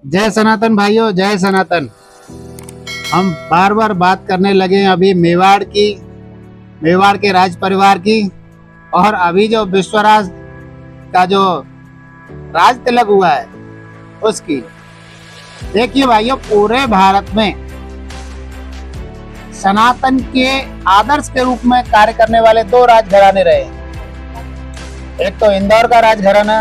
जय सनातन भाइयों, जय सनातन। हम बार बार बात करने लगे हैं अभी मेवाड़ की, मेवाड़ के राज परिवार की, और अभी जो विश्वराज का जो राज तिलक हुआ है उसकी। देखिए भाइयों, पूरे भारत में सनातन के आदर्श के रूप में कार्य करने वाले दो राजघराने रहे। एक तो इंदौर का राजघराना,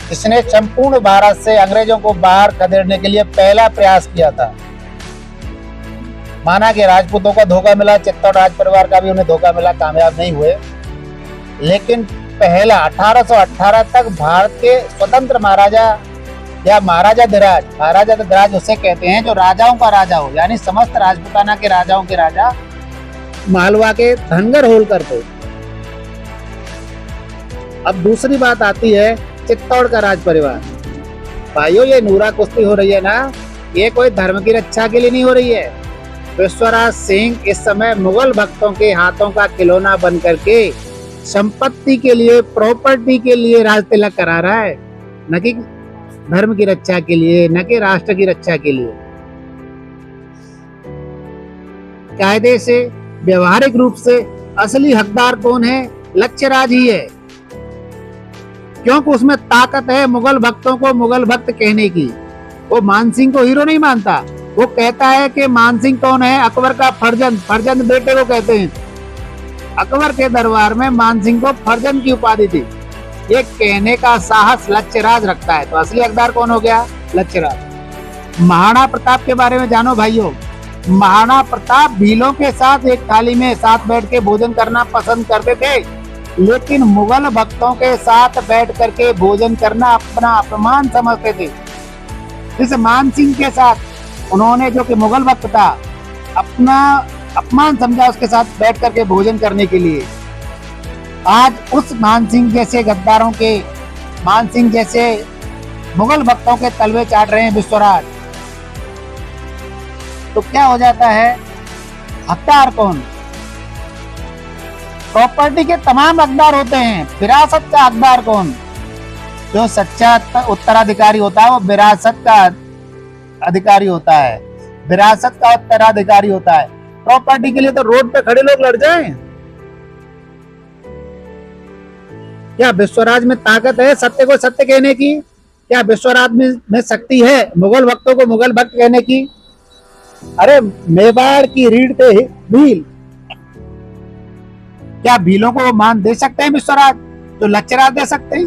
जिसने संपूर्ण भारत से अंग्रेजों को बाहर खदेड़ने के लिए पहला प्रयास किया था। माना कि राजपूतों को धोखा मिला, चित्तौड़ राज परिवार का भी उन्हें धोखा मिला, कामयाब नहीं हुए। लेकिन पहला 1818 तक भारत के स्वतंत्र महाराजा या महाराजा उसे कहते हैं जो राजाओं का राजा हो, यानी समस्त राजपूताना के राजाओं के राजा मालवा के धनगर होलकर थे। अब दूसरी बात आती है चित्तौड़ का राज परिवार। भाइयों, ये नूरा कुश्ती हो रही है ना, ये कोई धर्म की रक्षा के लिए नहीं हो रही है। विश्वराज सिंह इस समय मुगल भक्तों के हाथों का खिलौना बन करके संपत्ति के लिए, प्रॉपर्टी के लिए राज तिलक करा रहा है, न कि धर्म की रक्षा के लिए, न कि राष्ट्र की रक्षा के लिए। कायदे से, व्यवहारिक रूप से असली हकदार कौन है? लच्छराज ही है, क्योंकि उसमें ताकत है मुगल भक्तों को मुगल भक्त कहने की। वो मानसिंह को हीरो नहीं मानता, वो कहता है कि मानसिंह कौन है? अकबर का फर्जंद बेटे को कहते हैं। अकबर के दरबार में मानसिंह को फर्जंद की उपाधि थी। ये कहने का साहस लच्छराज रखता है। तो असली हकदार कौन हो गया? लच्छराज। महाराणा प्रताप के बारे में जानो भाइयों। महाराणा प्रताप भीलों के साथ एक थाली में साथ बैठ के भोजन करना पसंद करते थे, लेकिन मुगल भक्तों के साथ बैठ करके भोजन करना अपना अपमान समझते थे। इस मानसिंह के साथ उन्होंने, जो कि मुगल भक्त था, अपना अपमान समझा उसके साथ बैठ करके भोजन करने के लिए। आज उस मानसिंह जैसे गद्दारों के, मानसिंह जैसे मुगल भक्तों के तलवे चाट रहे हैं विश्वराज। तो क्या हो जाता है? हकदार कौन? प्रॉपर्टी के तमाम हकदार होते हैं, विरासत का हकदार कौन? जो सच्चा उत्तराधिकारी होता है वो विरासत का अधिकारी होता है, विरासत का उत्तराधिकारी होता है। प्रॉपर्टी के लिए तो रोड पे खड़े लोग लड़ जाएं। क्या विश्वराज में ताकत है सत्य को सत्य कहने की? क्या विश्वराज में शक्ति है मुगल भक्तों को मुगल भक्त कहने की? अरे मेवाड़ की रीढ़ थे भील, क्या भीलों को मान दे सकते हैं विश्वराज जो लच्छराज दे सकते हैं?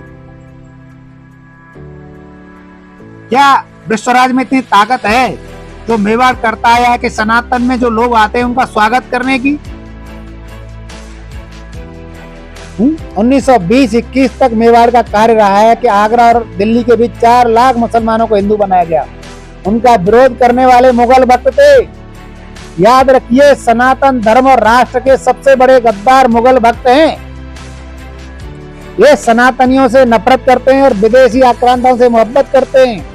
क्या विश्वराज में इतनी ताकत है जो मेवाड़ करता है कि सनातन में जो लोग आते हैं उनका स्वागत करने की? 1920-21 तक मेवाड़ का कार्य रहा है कि आगरा और दिल्ली के बीच 4 लाख मुसलमानों को हिंदू बनाया गया। उनका विरोध करने वाले मुगल भक्त थे। याद रखिए, सनातन धर्म और राष्ट्र के सबसे बड़े गद्दार मुगल भक्त हैं। ये सनातनियों से नफरत करते हैं और विदेशी आक्रांताओं से मोहब्बत करते हैं।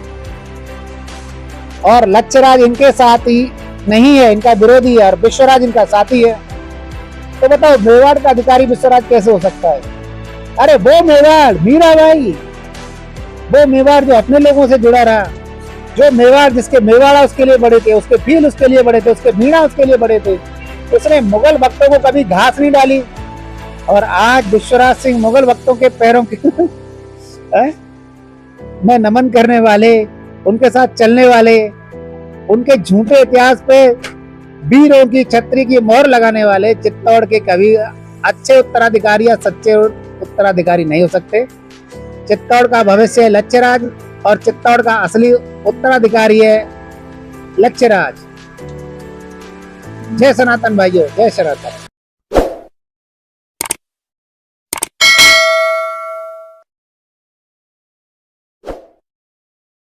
और लच्छराज इनके साथी नहीं है, इनका विरोधी है, और विश्वराज इनका साथी है। तो बताओ, मेवाड़ का अधिकारी विश्वराज कैसे हो सकता है? अरे वो मेवाड़, मीरा भाई, वो मेवाड़ जो अपने लोगों से जुड़ा रहा, जो मेवाड़ जिसके मेवाड़ा उसके लिए बड़े थे, उसके भील उसके लिए बड़े थे, उसके मीणा उसके लिए बड़े थे। उसने मुगल भक्तों को कभी घास नहीं डाली। और आज विश्वराज सिंह मुगल भक्तों के पैरों के में नमन करने वाले, उनके साथ चलने वाले, उनके झूठे इतिहास पे वीरों की छतरी की मोहर लगाने वाले चित्तौड़ के कभी अच्छे उत्तराधिकारी या सच्चे उत्तराधिकारी नहीं हो सकते। चित्तौड़ का भविष्य है लच्छराज, और चित्तौड़ का असली उत्तराधिकारी है लच्छराज। जय सनातन भाइयों, जय सनातन।